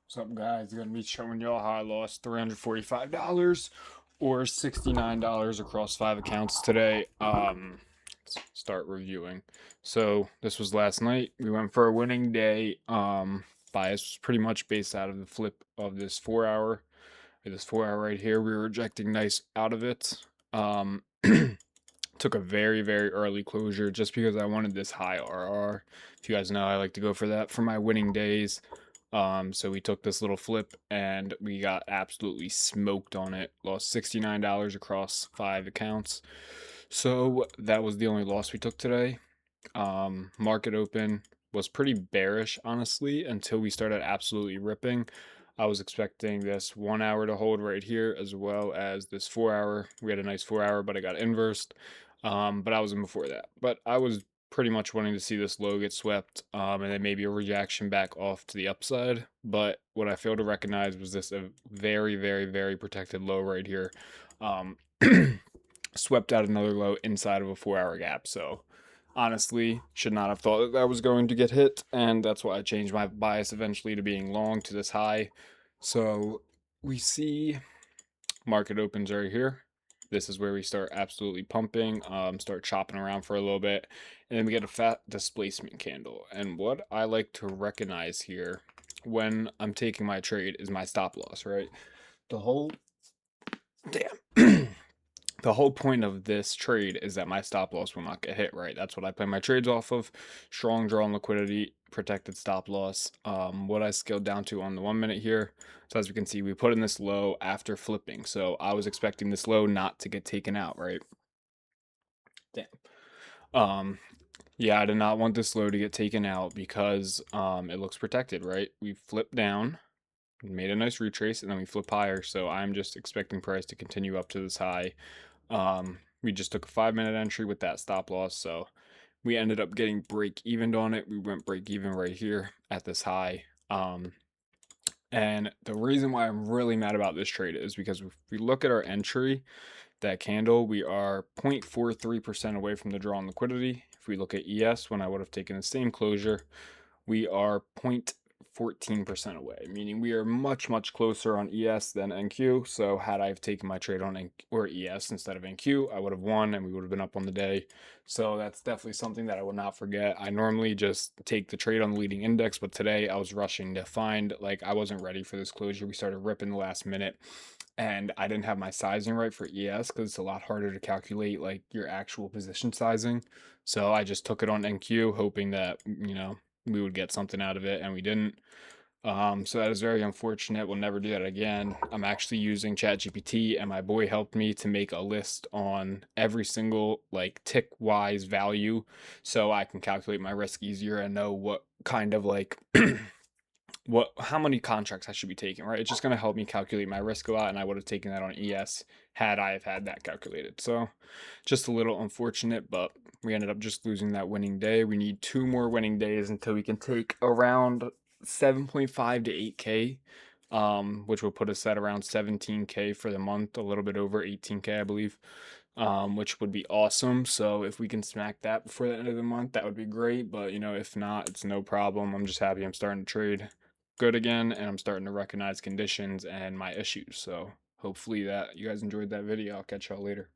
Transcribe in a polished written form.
What's up, guys? Gonna be showing y'all how I lost $345 or $69 across 5 accounts today. Let's start reviewing. So this was last night. We went for a winning day. Bias was pretty much based out of the flip of this 4 hour. This 4 hour right here, we were rejecting nice out of it. Um, took a very, very early closure just because I wanted this high RR. If you guys know, I like to go for that for my winning days. So we took this little flip and we got absolutely smoked on it. Lost $69 across 5 accounts. So that was the only loss we took today. Market open was pretty bearish, honestly, until we started absolutely ripping. I was expecting this 1 hour to hold right here, as well as this 4 hour. We had a nice 4 hour, but it got inversed. But I was in before that. But I was pretty much wanting to see this low get swept, and then maybe a reaction back off to the upside. But what I failed to recognize was this a very, very, very protected low right here. Um, swept out another low inside of a 4 hour gap. So honestly, should not have thought that that was going to get hit, and that's why I changed my bias eventually to being long to this high. So we see market opens right here. This is where we start absolutely pumping, start chopping around for a little bit, and then we get a fat displacement candle. And what I like to recognize here when I'm taking my trade is my stop loss, right? The whole damn the whole point of this trade is that my stop loss will not get hit, right? That's what I play my trades off of. Strong draw and liquidity, protected stop loss. What I scaled down to on the 1 minute here. So as we can see, we put in this low after flipping. So I was expecting this low not to get taken out, right? Damn. Yeah, I did not want this low to get taken out because it looks protected, right? We flipped down, made a nice retrace, and then we flip higher. So I'm just expecting price to continue up to this high. We just took a 5 minute entry with that stop loss, so we ended up getting break evened on it. We went break even right here at this high. And the reason why I'm really mad about this trade is because if we look at our entry, that candle, we are 0.43% away from the draw on liquidity. If we look at ES, when I would have taken the same closure, we are 0.14% away, meaning we are much, much closer on ES than NQ. So had I have taken my trade on ES instead of NQ, I would have won and we would have been up on the day. So that's definitely something that I will not forget. I normally just take the trade on the leading index, but today I was rushing to find, like, I wasn't ready for this closure. We started ripping the last minute and I didn't have my sizing right for ES because it's a lot harder to calculate like your actual position sizing. So I just took it on NQ hoping that, we would get something out of it, and we didn't. So that is very unfortunate. We'll never do that again. I'm actually using ChatGPT, and my boy helped me to make a list on every single like tick wise value, so I can calculate my risk easier and know what kind of like how many contracts I should be taking. Right, it's just gonna help me calculate my risk a lot, and I would have taken that on ES had I have had that calculated. So just a little unfortunate, but we ended up just losing that winning day. We need 2 more winning days until we can take around 7.5 to 8K, which will put us at around 17K for the month, a little bit over 18K, I believe, which would be awesome. So if we can smack that before the end of the month, that would be great. But, if not, it's no problem. I'm just happy I'm starting to trade good again, and I'm starting to recognize conditions and my issues. So hopefully that you guys enjoyed that video. I'll catch y'all later.